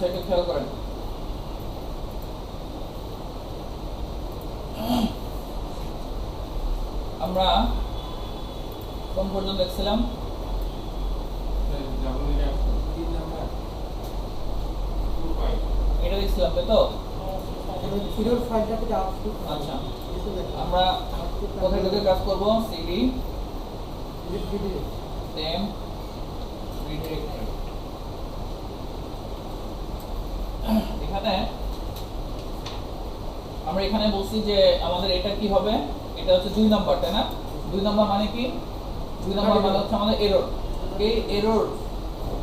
আচ্ছা একটু খেয়াল করেন, আমরা কোন পর্যন্ত দেখছিলাম? এটা দেখছিলাম তাই তো? আচ্ছা আমরা কোথায় ঢুকে কাজ করবো? সিডি টেম রিডিরেক্টরি। এখানে আমরা এখানে বলছি যে আমাদের এটা কি হবে, এটা হচ্ছে 2 নাম্বার তাই না? 2 নাম্বার মানে কি? 2 নাম্বার মানে হচ্ছে আমাদের এরর। এই এরর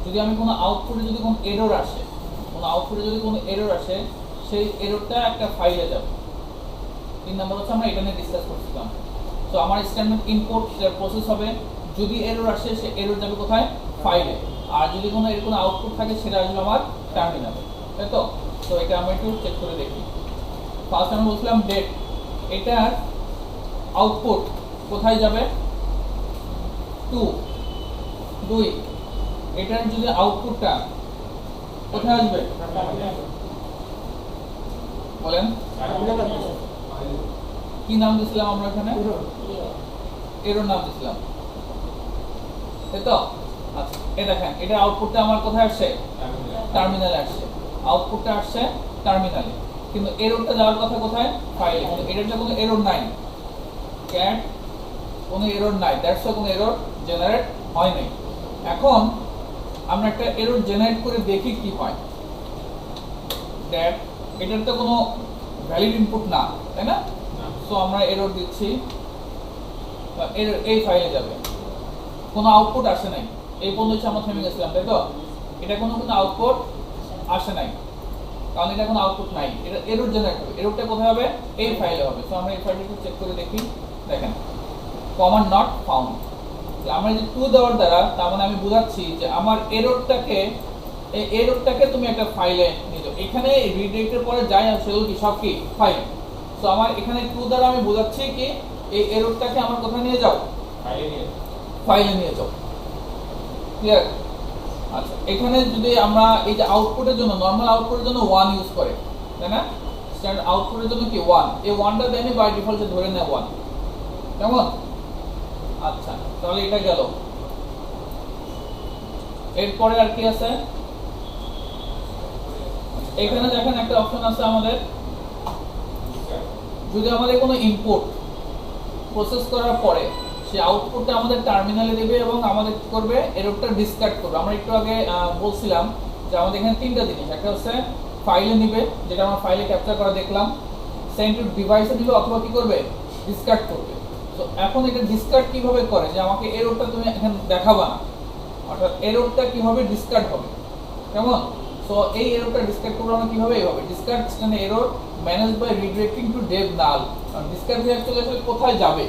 যদি আমি কোনো আউটপুটে যদি কোনো এরর আসে, কোনো আউটপুটে যদি কোনো এরর আসে, সেই এররটা একটা ফাইলে যাবে। 3 নাম্বার হচ্ছে আমরা এটা নিয়ে ডিসকাস করছিলাম। তো আমার স্ট্যান্ডার্ড ইনপুট প্রসেস হবে, যদি এরর আসে সে এরর যাবে কোথায়? ফাইলে। আর যদি কোনো এর কোনো আউটপুট থাকে সেটা আসবে আমার টার্মিনালে, তাই তো? তো এটা আমরা একটু চেক করে দেখি। ফার্স্ট আমরা বলছিলাম ডেট, এটার আউটপুট কোথায় যাবে? 2 এটার যদি আউটপুটটা কোথায় আসবে বলেন? কি নাম দিছিলাম আমরা এখানে? এরর নাম দিছিলাম, তাই তো? আচ্ছা এই দেখেন এটার আউটপুটটা আমার কোথায় আসছে? টার্মিনালে আসছে। আউটপুটটা আসছে টার্মিনালে, কিন্তু এররটা যাওয়ার কথা কোথায়? ফাইলে। কিন্তু এটাতে কোনো এরর নাই, ক্যাট কোনো এরর নাই, দ্যাটস কোনো এরর জেনারেট হয় নাই। এখন আমরা একটা এরর জেনারেট করে দেখি কি হয়। দ্যাট এটার তো কোনো ভ্যালিড ইনপুট না, তাই না? সো আমরা এরর দিচ্ছি, এরর এই ফাইলে যাবে, কোনো আউটপুট আসে নাই। এই পর্যন্ত হচ্ছে আমরা থেমে গেছিলাম, তাই তো? এটা কোনো আউটপুট আসে নাই, কারণ এটা কোনো আউটপুট নাই। এটা এরর জেনারেট হবে, এররটা কোথায় হবে? এই ফাইলে হবে। সো আমরা এই ফাইলটা চেক করে দেখি। দেখেন কমান্ড নট ফাউন্ড, আমরা যে 2 দেওয়ার দ্বারা তার মানে আমি বোঝাচ্ছি যে আমার এররটাকে, এই এররটাকে তুমি একটা ফাইলে নিয়ে যাও। এখানে রিডিরেক্টের পরে যাই আর সেগুলো কি সব কি ফাইল। সো আমার এখানে 2 দ্বারা আমি বোঝাচ্ছি কি এই এররটাকে আমার কোথায় নিয়ে যাও? ফাইলে নিয়ে যাও। ক্লিয়ার? আচ্ছা এখানে যদি আমরা এই যে আউটপুটের জন্য, নরমাল আউটপুটের জন্য 1 ইউজ করে, তাই না? স্ট্যান্ডার্ড আউটপুটের জন্য কি 1, এই 1টা দেন বাই ডিফল্ট ধরে নেয় 1, কেমন? আচ্ছা তাহলে এটা গেল। এরপরে আর কি আছে? এখানে দেখেন একটা অপশন আছে আমাদের, যদি আমাদের কোনো ইনপুট প্রসেস করার পরে সে আউটপুটটা আমাদের টার্মিনালে দেবে এবং আমাদের কি করবে? এররটা ডিসকার্ড করবে। আমরা একটু আগে বলছিলাম যে আমাদের এখানে 3টা জিনিস, একটা হচ্ছে ফাইলে নিবে, যেটা আমরা ফাইলে ক্যাপচার করা দেখলাম, সেন্ড টু ডিভাইসে দিবে, অথবা কি করবে? ডিসকার্ড করবে। তো এখন এটা ডিসকার্ড কিভাবে করে, যে আমাকে এররটা তুমি এখানে দেখাবা না, অর্থাৎ এররটা কিভাবে ডিসকার্ড হবে, কেমন? সো এই এররটা ডিসকার্ড করব আমরা কিভাবে? এইভাবে ডিসকার্ড মানে error manage by redirecting to dev null. আর ডিসকার্ড দিয়ে অ্যাকচুয়ালি আসলে কোথায় যাবে?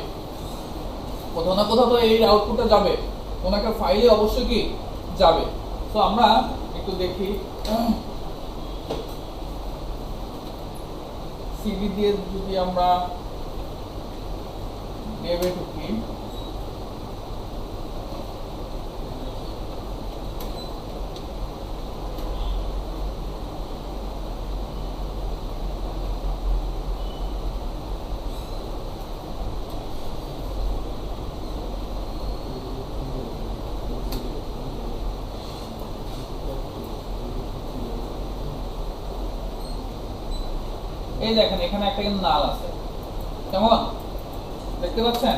কোথাও না কোথাও তো এই আউটপুটটা যাবে, কোন একটা ফাইলে অবশ্যই কি যাবে। সো আমরা একটু দেখি, সিডি দিয়ে যদি আমরা ডেভে ঢুকি, এই দেখেন এখানে একটা কিন্তু নাল আছে, কেমন দেখতে পাচ্ছেন?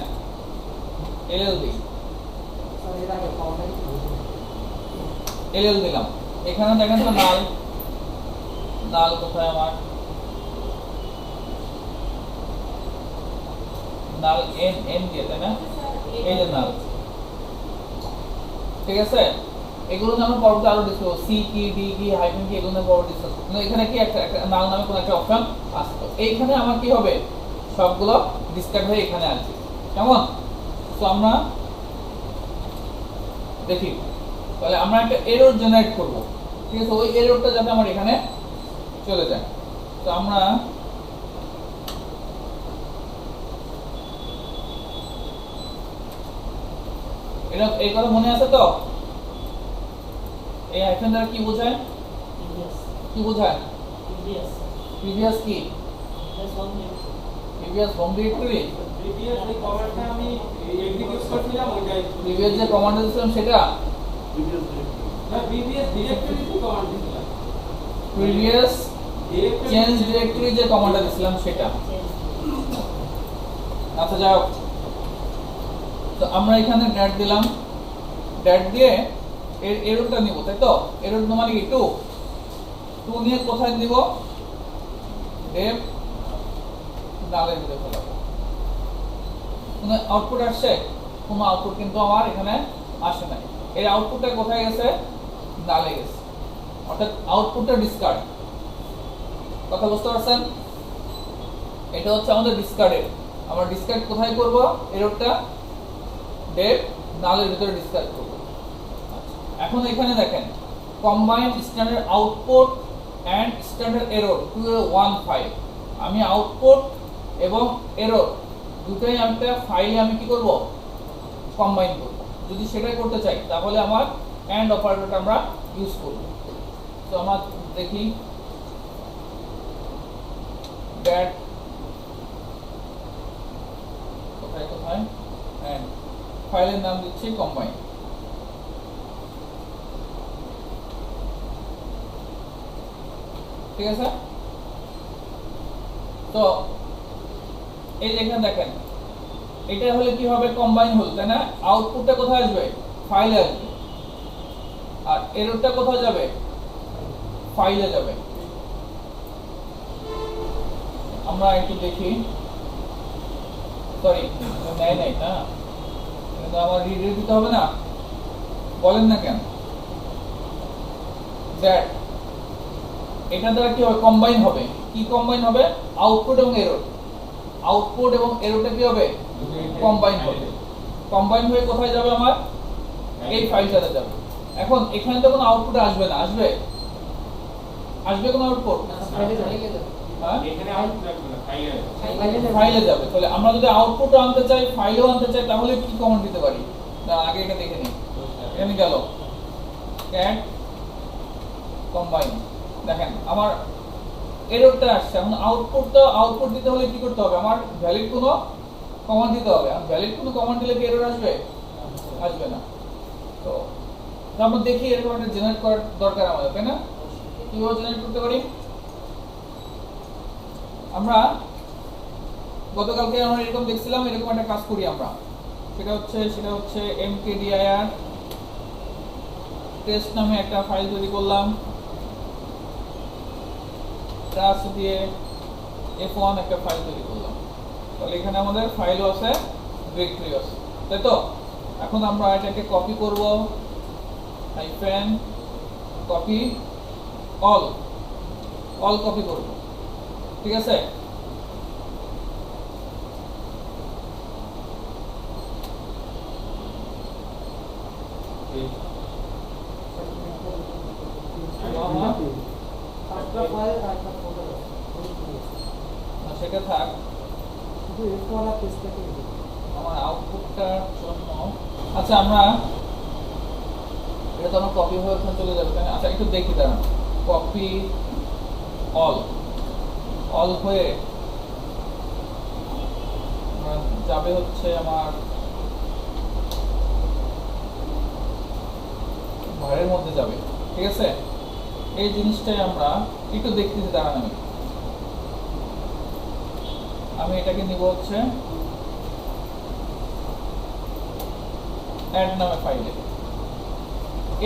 এলএল দিলাম, এখানে দেখেন তো নাল, নাল কোথায় আমার? নাল এন এন দিয়ে, তাই না? এই যে নাল, ঠিক আছে? এগুলো আমরা পরবর্তী আরো ডিসকাস করব, সি কি ডি কি হাইফেন কি, এগুলো নিয়ে পরবর্তী ডিসকাস করব। কিন্তু এখানে কি একটা নাল নামে কোন একটা অপশন আছে, তো এইখানে আমার কি হবে? সবগুলো ডিসকার্ড হয়ে এখানে আসবে, কেমন? তো আমরা দেখি, তাহলে আমরা একটা এরর জেনারেট করব, ঠিক আছে? ওই এররটা যাতে আমার এখানে চলে যায়। তো আমরা এটা এই কথা মনে আছে তো? এই হাইফেন দ্বারা কি বোঝায়? কি বোঝায়? প্রিভিয়াস কি? Previous home directory. প্রিভিয়াস যে কমান্ডটা আমি এক্সিকিউট করছিলাম ওইটাই। প্রিভিয়াস যে কমান্ড দিয়েছিলাম সেটা না, প্রিভিয়াস ডিরেক্টরি কি কমান্ড দিছিলাম? প্রিভিয়াস চেঞ্জ ডিরেক্টরি যে কমান্ডটা দিয়েছিলাম সেটা। আচ্ছা যাও, তো আমরা এখানে ড্যাট দিলাম, ড্যাট দিয়ে এর এররটা নিব, তাই তো? এরর মানে কি 2 নিয়ে কোথায় দিব? ডেপ নালের ভিতরে ফেলাবো। কোনো আউটপুট আসছে? কোনো আউটপুট কিন্তু আমার এখানে আসে নাই। এর আউটপুটটা কোথায় গেছে? নালে গেছে, অর্থাৎ আউটপুটটা ডিসকার্ড। কথা বুঝতে পারছেন? এটা হচ্ছে আমাদের ডিসকার্ডের। আমরা ডিসকার্ড কোথায় করব? এররটা ডেপ নালের ভিতরে ডিসকার্ড করব। এখন এখানে দেখেন combine standard output and standard error 215। আমি আউটপুট এবং এরর দুটোই একটা ফাইলে আমি কি করব? কম্বাইন করব। যদি সেটাই করতে চাই তাহলে আমার এন্ড অপারেটরটা আমরা ইউজ করব। তো আমরা দেখি that কোথায় কোথায় এন্ড ফাইলের নাম দিচ্ছি কম্বাইন। ঠিক আছে? তো এই যে এখানে দেখেন এটা হলে কি হবে? কম্বাইন হল, তাই না? আউটপুটটা কোথায় আসবে? ফাইলে আসবে। আর এররটা কোথায় যাবে? ফাইলে যাবে। আমরা একটু দেখি, সরি নাই নাই না, এটা আমার রিড দিতে হবে না, বলেন না কেন? দ্যাট এটা দ্বারা কি হবে? কম্বাইন হবে। কি কম্বাইন হবে? আউটপুট এবং এরর। আউটপুট এবং এররটা কি হবে? কম্বাইন হবে। কম্বাইন হয়ে কোথায় যাবে? আমার এই ফাইলটাতে যাবে। এখন এখানে তো কোনো আউটপুট আসবে না, আসবে? আসবে কোনো আউটপুট? হ্যাঁ, এখানে আউটপুট আসবে না, ফাইলে যাবে। তাহলে আমরা যদি আউটপুট আনতে চাই, ফাইলেও আনতে চাই, তাহলে কি কমান্ড দিতে পারি? না, আগে এটা দেখে নিই। এখানে গেল ক্যাট কম্বাইন। দেখেন আমার এররটা আসছে। এখন আউটপুট দিতে হলে কি করতে হবে? আমার ভ্যালিড কোনো কমান্ড দিতে হবে। আর ভ্যালিড কোনো কমান্ড দিলে কি এরর আসবে? আসবে না। তো আমরা দেখি এরকম একটা জেনারেট করার দরকার আমাদের, তাই না? কিভাবে জেনারেট করতে পারি? আমরা গতকালকে আমরা এরকম দেখছিলাম, এরকম একটা কাজ করি আমরা। সেটা হচ্ছে mkdir টেস্ট নামে একটা ফাইল তৈরি করলাম, ট্রাস দিয়ে f1 একটা ফাইল তৈরি করলাম। তাহলে এখানে আমাদের ফাইলও আছে, ডিরেক্টরিও আছে, তাই তো? এখন আমরা এটাকে কপি করব, হাইফেন কপি অল কপি করব। ঠিক আছে? সেটা থাক, আমার আউটপুটটার জন্য। আচ্ছা, আমরা এটা তো আমার কপি হয়ে ওখানে চলে যাবে, তাই না? আচ্ছা একটু দেখি, দাঁড়ান। কপি অল হয়ে যাবে হচ্ছে আমার ঘরের মধ্যে যাবে। ঠিক আছে? এই জিনিসটাই আমরা একটু দেখতেছি, দাঁড়ান। আমি এটাকে নিব হচ্ছে অ্যাড নামে ফাইলে।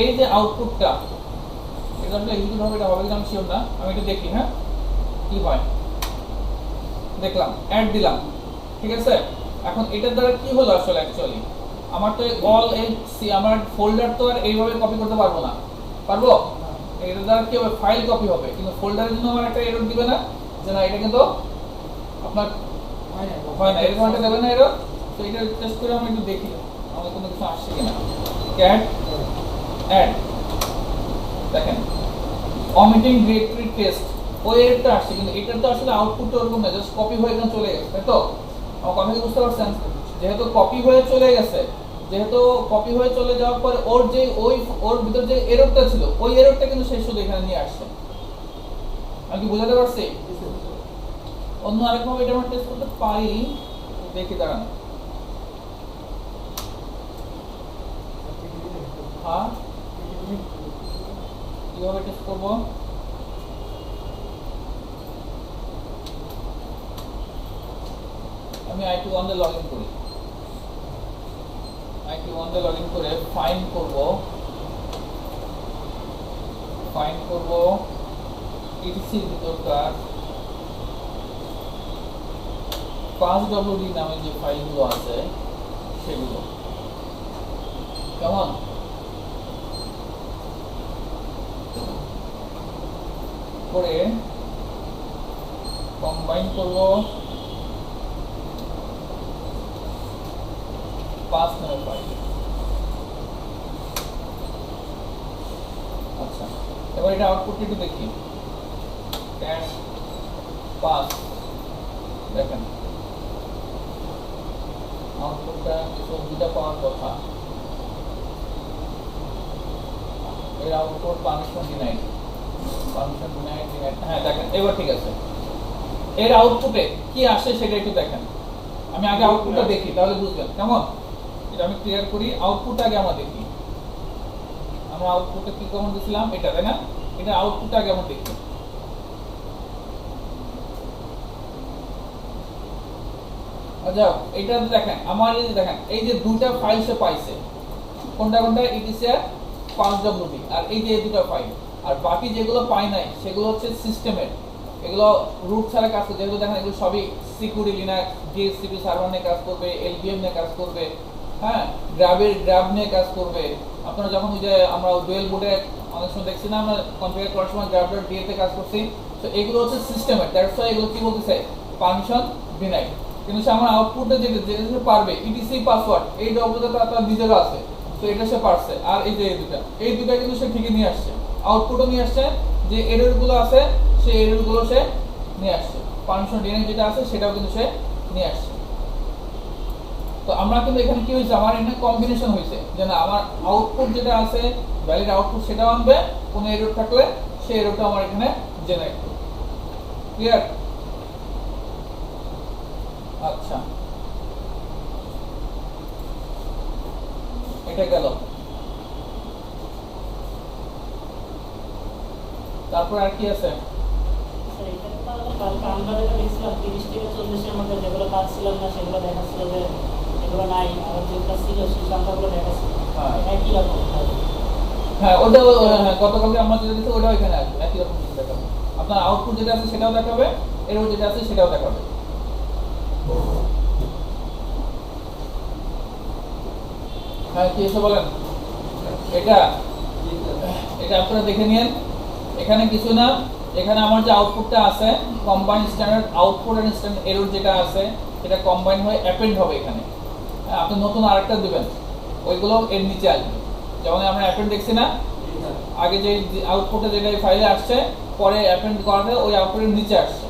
এই যে আউটপুটটা, এটা আসলে এক্সিকিউট হবে, এটা হবে কিনা আমি শিওর না। আমি এটা দেখি, হ্যাঁ কি হয়। দেখলাম, অ্যাড দিলাম। ঠিক আছে? এখন এটার দ্বারা কি হলো আসলে? অ্যাকচুয়ালি আমার তো আমার ফোল্ডার তো আর এইভাবে কপি করতে পারবো না, পারবো? এটার দ্বারা কি হবে? ফাইল কপি হবে, কিন্তু ফোল্ডারের জন্য আমার একটা এরর দিবে না যে না এটা কিন্তু আপনার হয় না, এরকম একটা দেবে না এরর। তো এটা টেস্ট করে আমরা একটু দেখি আমাদের কোনো কিছু আসছে কিনা। ক্যাট অ্যাড, দেখেন omitting directory test, ওই এররটা আসছে, কিন্তু এটার তো আসলে আউটপুট ওরকম না, জাস্ট কপি হয়ে এখানে চলে গেছে, তাই তো? আমার কথা কি বুঝতে পারছেন? যেহেতু কপি হয়ে চলে গেছে, যেহেতু কপি হয়ে চলে যাওয়ার পরে ওর ভিতর যে এররটা ছিল, ওই এররটা কিন্তু সে শুধু এখানে নিয়ে আসছে। আমি কি বুঝাতে পারছি? অন্য আরেকভাবে এটা আমরা টেস্ট করতে পারি, দেখি দাঁড়ান। হ্যাঁ, কিভাবে টেস্ট করব? আমি IT1 তে লগ ইন করি, IT1 তে লগ ইন করে ফাইন্ড করব etc ভিতরকার 5WD নামে যে ফাইলগুলো আছে সেগুলো কেমন করে কম্বাইন করব 5 নামে ফাইল। আচ্ছা, এবার এটা আউটপুট একটু দেখি। ক্যাশ 5 দেখেন আউটপুটটা কিছু দুটা পাওয়ার কথা। এর আউটপুট পারমিশন ডিনাইড। হ্যাঁ দেখেন এবার ঠিক আছে। এর আউটপুটে কি আসে সেটা একটু দেখেন। আমি আগে আউটপুটটা দেখি তাহলে বুঝবেন কেমন। এটা আমি ক্লিয়ার করি, আউটপুটটা আগে আমরা দেখি। আমরা আউটপুটে কি কমন দিছিলাম, এটা তাই না? এটা আউটপুটটা আগে আমরা দেখি। আচ্ছা, এটা দেখেন আমার এই যে দেখেন এই যে দুইটা ফাইল সে পাইছে, কোনটা কোনটা etc 5WD, আর এই যে দুটো ফাইল। আর বাকি যেগুলো পাই নাই সেগুলো হচ্ছে সিস্টেমের, এগুলো রুট ছাড়া কাজ করবে। যেগুলো দেখেন এগুলো সবই সিকিউরিটি লিনাক্স DHCP সার্ভার নিয়ে কাজ করবে, LVM নিয়ে কাজ করবে, হ্যাঁ গ্রাব নিয়ে কাজ করবে। আপনারা যখন ওই যে আমরা ডুয়েল বোর্ডে অনেক সময় দেখছি না, আমরা কনফিগার করার সময় grab.da তে কাজ করছি, তো এগুলো হচ্ছে সিস্টেমের। দ্যাটস ওয়াই এগুলো কি বলতেছে, পারমিশন ডিনাইড। কিন্তু সে আমার আউটপুটে যেটা পারবে etc পাসওয়ার্ড, এই ডব্লিউটা তার নিজেরও আছে, তো এটা সে পারছে। আর এই যে এই দুটা কিন্তু সে ঠিকই নিয়ে আসছে, আউটপুটও নিয়ে আসছে। যে এরর গুলো আছে সেই এরর গুলো সে নিয়ে আসছে, পারমিশন ডিনাইড যেটা আছে সেটাও কিন্তু সে নিয়ে আসছে। তো আমরা কিন্তু এখানে কি হয়েছে, আমার এখানে কম্বিনেশন হয়েছে যে না আমার আউটপুট যেটা আছে ভ্যালিড আউটপুট সেটাও আনবে, কোনো এরর থাকলে সেই এররটা আমার এখানে জেনারেট করবে। ক্লিয়ার? আচ্ছা, এটা গেল। তারপর আর কি আছে? আমরা যেটা দেখছিলাম 30 থেকে 40 এর মধ্যে যেগুলো কাজ ছিল না সেগুলো দেখাচ্ছিল যে এগুলো নাই, আর যেগুলো ছিল সেই সংখ্যাগুলো দেখাচ্ছিল একই রকম। হ্যাঁ ওটা গতকালকে আমরা যেটা দিচ্ছি ওটাও এখানে আসবে, একই রকম দেখাবে। আপনার আউটপুট যেটা আছে সেটাও দেখাবে, এরও যেটা আছে সেটাও দেখাবে। হ্যাঁ কি এসে বলেন, এটা আপনারা দেখে নিন। এখানে কিছু না, এখানে আমার যে আউটপুটটা আছে combine standard output and standard error যেটা আছে সেটা কম্বাইন হয়ে অ্যাপেন্ড হবে এখানে। আপনি নতুন আরেকটা দিবেন, ওইগুলো এর নিচে আসবে। যেমন আমরা অ্যাপেন্ড দেখছি না, আগে যে আউটপুটে যেটা ফাইলে আসছে পরে অ্যাপেন্ড করাতে ওই আউটপুটের নিচে আসছে,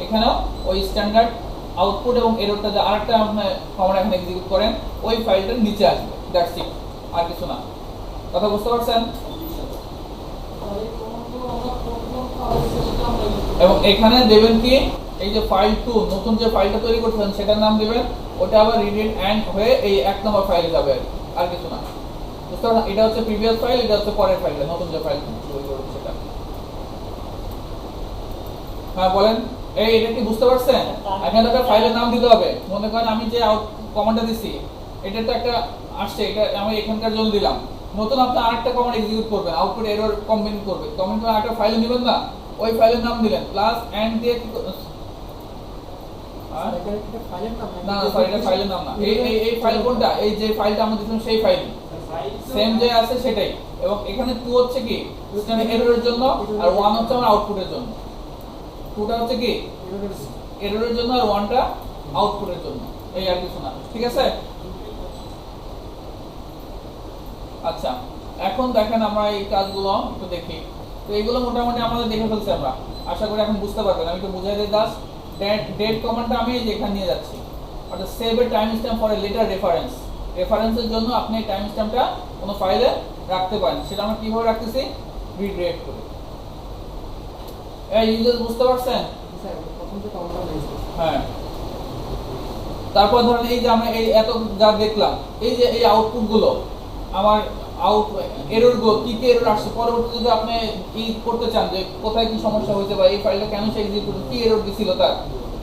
এখানেও ওই স্ট্যান্ডার্ড আউটপুট এবং এররটা যে আরেকটা আপনি কমান্ড এখানে এক্সিকিউট করেন ওই ফাইলটার নিচে আসবে। দ্যাটস ইট, আর কিছু না। কথা বুঝতে পারছেন? এবং এখানে দেবেন কি, এই যে ফাইল 2 নতুন যে ফাইলটা তৈরি করছেন সেটার নাম দিবেন, ওটা আবার রিড এন্ড হয়ে এই 1 নম্বর ফাইলে যাবে, আর কিছু না। বুঝতে পারছেন? এটা হচ্ছে প্রিভিয়াস ফাইল, এটা হচ্ছে পরের ফাইল, নতুন যে ফাইল তৈরি করছেন সেটা। হ্যাঁ বলেন, এটা কি বুঝতে পারছেন? এখানে একটা ফাইলের নাম দিতে হবে। মনে করেন আমি যে কমান্ডটা দিছি এটা তো একটা আসছে, এটা আমি এখানকার জন্য দিলাম। নতুন আপনি আরেকটা কমান্ড এক্সিকিউট করবেন, আউটপুট এরর কম্বাইন করবে, কমেন্ট করে আরেকটা ফাইল নেবেন না, ওই ফাইলের নাম দিলেন প্লাস এন্ড দিয়ে কি না সরি এটা ফাইলের নাম না, এই ফাইল কোনটা, এই যে ফাইলটা আমরা দিলাম সেই ফাইল সেম যে আছে সেটাই। এবং এখানে 2 হচ্ছে কি স্ট্যান্ডার্ড এররের জন্য, আর 1 হচ্ছে আমার আউটপুটের জন্য। 2টা হচ্ছে কি এররের জন্য আর 1টা আউটপুটের জন্য, এই আর কিছু না। ঠিক আছে? আচ্ছা, এখন দেখেন আমরা এই কাজগুলো একটু দেখি। তো এইগুলো মোটামুটি আমাদের দেখে ফেলছি আমরা, আশা করি এখন বুঝতে পারবেন। আমি একটু বুঝাই দিই দাস। ডেট কমান্ডটা আমি এখানে নিয়ে যাচ্ছি, অর্থাৎ save A time stamp for a letter reference. রেফারেন্সের জন্য আপনি এই টাইম স্ট্যাম্পটা কোনো ফাইলে রাখতে পারেন। সেটা আমরা কিভাবে রাখতেছি, রিড রেট করে। এই ইউজার বুঝতে পারছেন? স্যার প্রথম যে কাউন্টার লাইছে হ্যাঁ, তারপর ধরেন এই যে আমরা এই এত যা দেখলাম, এই যে এই আউটপুট গুলো আমার এরর গুলো কি কি এরর আসছে, পরবর্তীতে যদি আপনি ই করতে চান যে কোথায় কি সমস্যা হয়েছে বা এই ফাইলটা কেন সে এক্সিকিউট করতে, কি এরর দিছিল তার,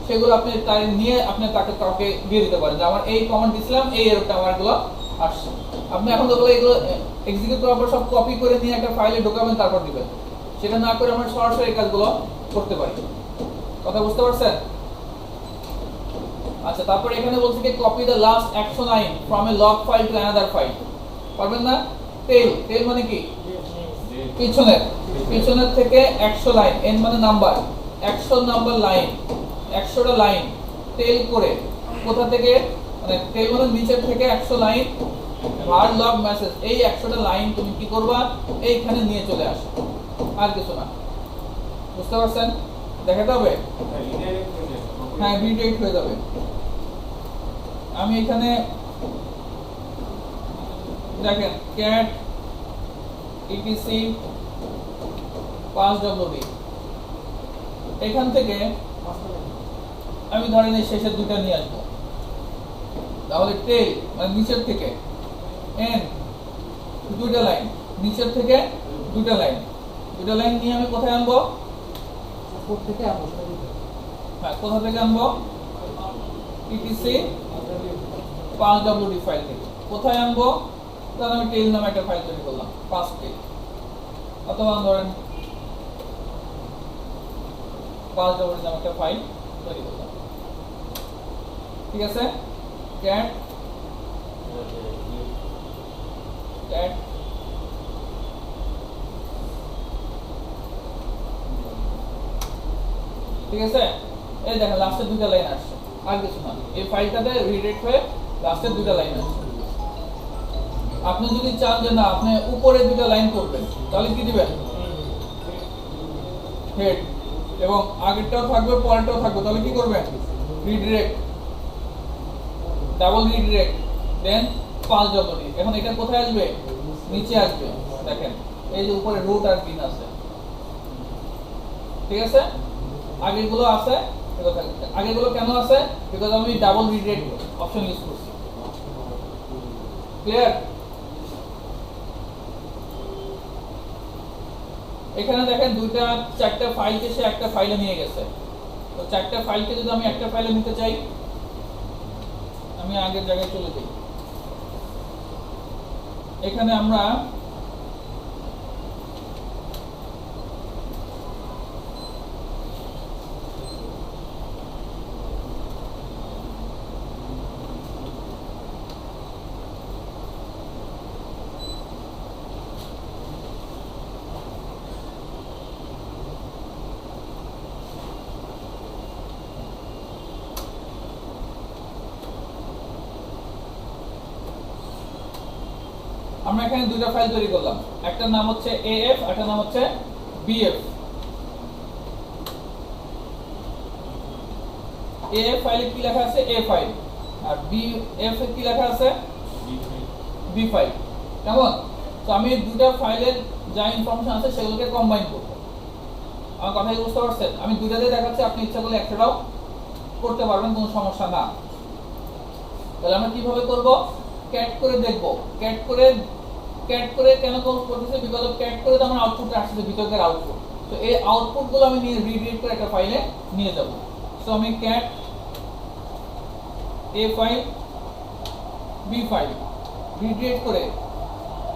সেগুলো আপনি তাই নিয়ে আপনি তাকে কাউকে দিয়ে দিতে পারেন যে আমার এই কমান্ড দিছিলাম, এই এররটা আমার এগুলো আসছে। আপনি এখন তো এগুলো এক্সিকিউট করার পর সব কপি করে নিয়ে একটা ফাইলে ঢোকাবেন, তারপর দিবেন। সেটা না করে আমরা সরাসরি এই কাজগুলো করতে পারি। কথা বুঝতে পারছেন? আচ্ছা, তারপর এখানে বলছে কি copy the last action line from a log file to another file. পারবেন না? টেল মানে কি? পিছনের থেকে 100 লাইন, এন মানে নাম্বার, 100 নাম্বার লাইন, 100টা লাইন টেল করে কোথা থেকে, মানে টেল মানে নিচের থেকে 100 লাইন ভার লগ মেসেজ, এই 100টা লাইন তুমি কি করবা, এইখানে নিয়ে চলে আসো, আর কিছু না। বুঝতে পারছেন? দেখাতে হবে? হ্যাঁ, রিডাইরেক্ট হয়ে যাবে। আমি এখানে দেখেন cat etc passwd, এখান থেকে আমি ধরেন এই শেষের দুটো নিয়ে আসবো, তাহলে টেল মানে নিচের থেকে, এন দুটো লাইন, নিচের থেকে দুটো লাইন নিয়ে আমি কোথায় আনবো? কোড থেকে আনবো সেটা দিতে। হ্যাঁ, কোথা থেকে আনবো? etc passwd ফাইল থেকে। কোথায় আনবো? তাহলে আমি টেল নামে একটা ফাইল তৈরি করলাম, পাস টেল, অথবা ধরেন passwd নামে একটা ফাইল তৈরি করলাম। ঠিক আছে, cat ঠিক আছে, এই দেখেন লাস্টের দুটো লাইন আসছে, আর কিছু না। এই ফাইলটাতে রিডাইরেক্ট হয়ে লাস্টের দুটো লাইন আসছে। আপনি যদি চান যে না আপনি উপরে দুটো লাইন করবেন, তাহলে কি দিবেন? হেড, এবং আগেরটাও থাকবে পরেরটাও থাকবে, তাহলে কি করবেন? রিডাইরেক্ট, ডাবল রিডাইরেক্ট, দেন passwd। এখন এটা কোথায় আসবে? নিচে আসবে। দেখেন এই যে উপরে রুট আর বিন আছে, ঠিক আছে? আগেগুলো আছে, আগেগুলো কেন আছে? বিকজ আমি ডাবল রিডাইরেক্ট অপশন ইউজ করছি। ক্লিয়ার? এখানে দেখেন দুইটা চারটা ফাইলকে সে একটা ফাইলে নিয়ে গেছে। তো চারটা ফাইলকে যদি আমি একটা ফাইলে নিতে চাই, আমি আগের জায়গায় চলে যাই। এখানে আমরা এখানে দুইটা ফাইল তৈরি করলাম, একটার নাম হচ্ছে AF, একটার নাম হচ্ছে BF। AF ফাইলে কি লেখা আছে? A ফাইল, আর BF এ কি লেখা আছে? B file. কেমন? তো আমি দুইটা ফাইলের যা ইনফরমেশন আছে সেগুলোকে কম্বাইন করব। আমার কথা কি বুঝতে পারছেন? আমি দুইটাতে দেখাচ্ছি, আপনি ইচ্ছা করলে একটাও করতে পারবেন, কোনো সমস্যা না। তাহলে আমরা কিভাবে করব? ক্যাট করে দেখব। ক্যাট করে কেন করতেছে? বিকজ অফ ক্যাট করে তো আমার আউটপুটটা আসছে, ভিতরকার আউটপুট। তো এই আউটপুট গুলো আমি নিয়ে রিডাইরেক্ট করে একটা ফাইলে নিয়ে যাব। সো আমি cat A file B file redirect করে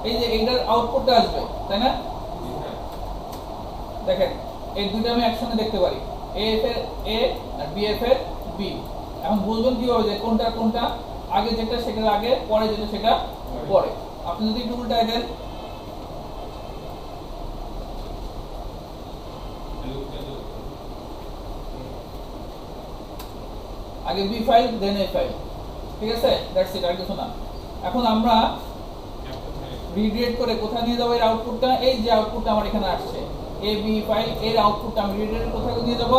এই যে এইটার আউটপুটটা আসবে, তাই না? দেখেন এই দুটো আমি একসঙ্গে দেখতে পারি, AF এর A আর BF এর B। এখন বুঝবেন কিভাবে যে কোনটা কোনটা, আগে যেটা সেটার আগে, পরে যেটা সেটা পরে। আপনি যদি একটু উল্টায় দেন, আগে B file then A file, ঠিক আছে? দ্যাটস ইট, আর কিছু না। এখন আমরা রিডাইরেক্ট করে কোথায় নিয়ে যাবো এর আউটপুটটা? এই যে আউটপুটটা আমার এখানে আসছে A B ফাইল, এর আউটপুটটা আমি রিডাইরেক্ট কোথায় নিয়ে যাব?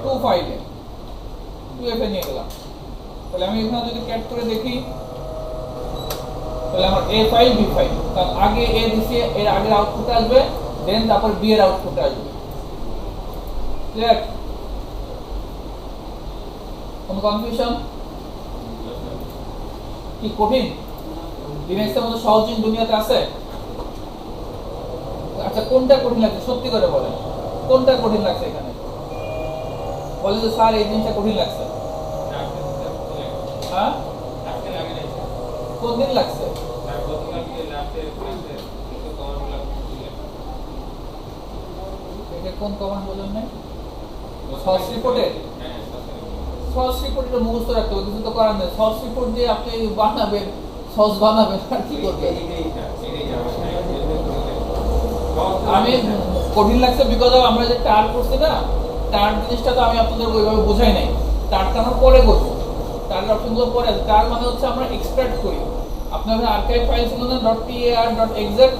2 ফাইলে, 2F এ নিয়ে গেলাম। তাহলে আমি এখানে যদি ক্যাট করে দেখি, তাহলে আমার A ফাইল B ফাইল, তার আগে A দিছি, এর আগের আউটপুটটা আসবে, দেন তারপর B এর আউটপুটটা আসবে। ক্লিয়ার? কোন কনফিউশন? কি কঠিন? লিনাক্সের মতো সহজ জিনিস দুনিয়াতে আছে? আচ্ছা কোনটা কঠিন লাগছে সত্যি করে বলেন, কোনটা কঠিন লাগছে এখানে? বলে যে স্যার এই জিনিসটা কঠিন লাগছে। হ্যাঁ কোন দিন লাগছে? এটা কোন কমান্ড বলেন নাই? সর্স রিপোর্টে সর্স রিপোর্ট এটা মুখস্থ রাখতে হবে, কিছু তো করার নেই। সর্স রিপোর্ট দিয়ে আপনি বানাবেন, সস বানাবেন আর কি করবেন? আমি কঠিন লাগছে বিকজ আমরা যে টার করছি না, টার জিনিসটা তো আমি আপনাদের ওইভাবে বোঝাই নাই। টারটা আমরা পরে করবো, টার অপশনগুলো পরে আছে। টার মানে হচ্ছে আমরা এক্সট্রাক্ট করি। আপনার আর্কাইভ ফাইল ছিল না .tar.exec,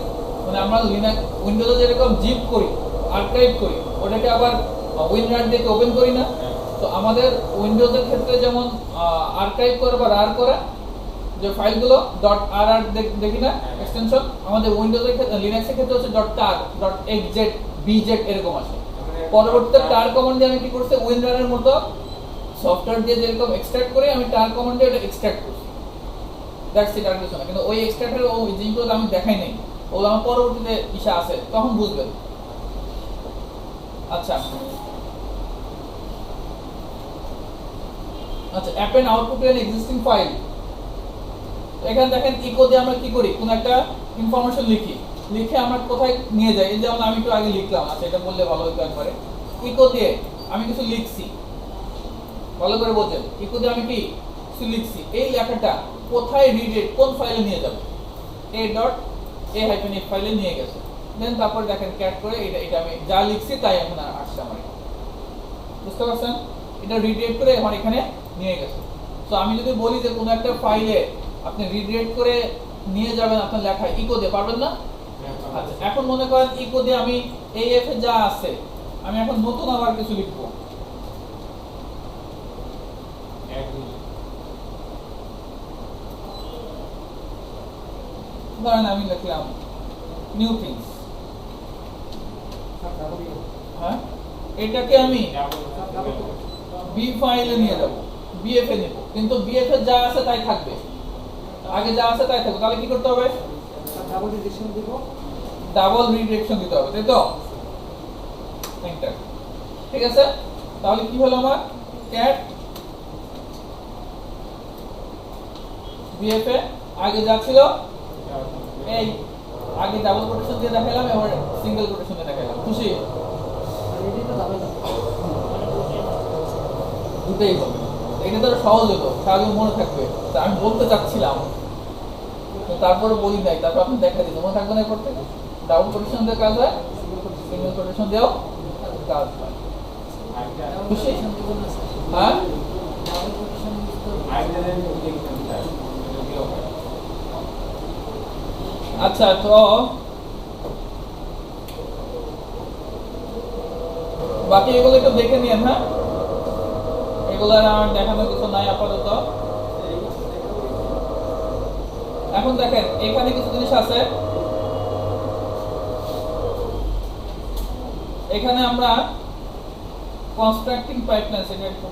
মানে আমরা লিনাক্স উইন্ডোজে যেরকম জিপ করি, আর্কাইভ করি, ওটাকে আবার উইনরার দিয়ে ওপেন করি না। তো আমাদের উইন্ডোজের ক্ষেত্রে যেমন আর্কাইভ করা বা রার করা যে ফাইলগুলো .rr দেখি না এক্সটেনশন, আমাদের উইন্ডোজের ক্ষেত্রে লিনাক্সের ক্ষেত্রে হচ্ছে .tar.exec bz এরকম আসে। পরবর্তীতে টার কমান্ড দিয়ে আমি কি করছি, উইনরারের মতো সফটওয়্যার দিয়ে যেরকম এক্সট্রাক্ট করি, আমি টার কমান্ড দিয়ে এটা এক্সট্রাক্ট করছি। দ্যাটস ইট, আর কিছু না। কিন্তু ওই এক্সট্রাক্টের ওই জিনিসগুলো আমি দেখাই নাই, ওগুলো আমার পরবর্তীতে ইসা আছে, তখন বুঝবেন। আচ্ছা আচ্ছা append output N existing file. এখানে দেখেন ইকো দিয়ে আমরা কি করি, কোন একটা ইনফরমেশন লিখি, লিখে আমরা কোথায় নিয়ে যাই। এই যেমন আমি একটু আগে লিখলাম, আচ্ছা এটা বললে ভালো হতো একবারে। ইকো দিয়ে আমি কিছু লিখছি, ভালো করে বোঝেন। ইকো দিয়ে আমি কি কিছু লিখছি, এই লেখাটা কোথায় রিডেট, কোন ফাইলে নিয়ে যাবে, a.a-f ফাইলে নিয়ে গেছে। দেন তারপর দেখেন ক্যাট করে এটা আমি যা লিখছি তাই এখন আসছে আমার এখানে। বুঝতে পারছেন? এটা রিডাইরেক্ট করে আমার এখানে নিয়ে গেছে। তো আমি যদি বলি যে কোনো একটা ফাইলে আপনি রিডাইরেক্ট করে নিয়ে যাবেন আপনার লেখা, ইকো দিয়ে পারবেন না? আচ্ছা এখন মনে করেন ইকো দিয়ে আমি AF এ যা আছে আমি এখন নতুন আবার কিছু লিখবো। ধরেন আমি লিখলাম নিউ থিংস, হ্যাঁ এটাকে আমি বি ফাইলে নিয়ে যাব, বিএফ এ নেব, কিন্তু বিএফ এ যা আছে তাই থাকবে, আগে যা আছে তাই থাকবে। তাহলে কি করতে হবে? ডাবল রিডিরেকশন দিব, ডাবল রিডিরেকশন দিতে হবে, তাই তো? এন্টার। ঠিক আছে, তাহলে কি হলো আমার ক্যাট বিএফ এ আগে যা ছিল এই আগে ডাবল কোটেশন দিয়ে দেখালাম, এবার সিঙ্গেল কোটেশন দিয়ে দেখালাম। খুশি? দুটেই হবে। এটা তো সহজ হলো, সারা মনে থাকবে। তা আমি বলতে চাচ্ছিলাম তারপরে বলি নাই, তারপর আপনি দেখা দিন মনে থাকবে না। করতে ডাবল কোটেশন দিয়ে কাজ হয়, সিঙ্গেল কোটেশন দিয়েও কাজ হয়। খুশি? হ্যাঁ আচ্ছা, তো বাকি এগুলো একটু দেখে নিন। হ্যাঁ এগুলো আমার দেখানোর কিছু নাই আপাতত। এখন দেখেন এখানে কিছু জিনিস আছে, এখানে আমরা কনস্ট্রাক্টিং পাইপলাইন, সেটা একটু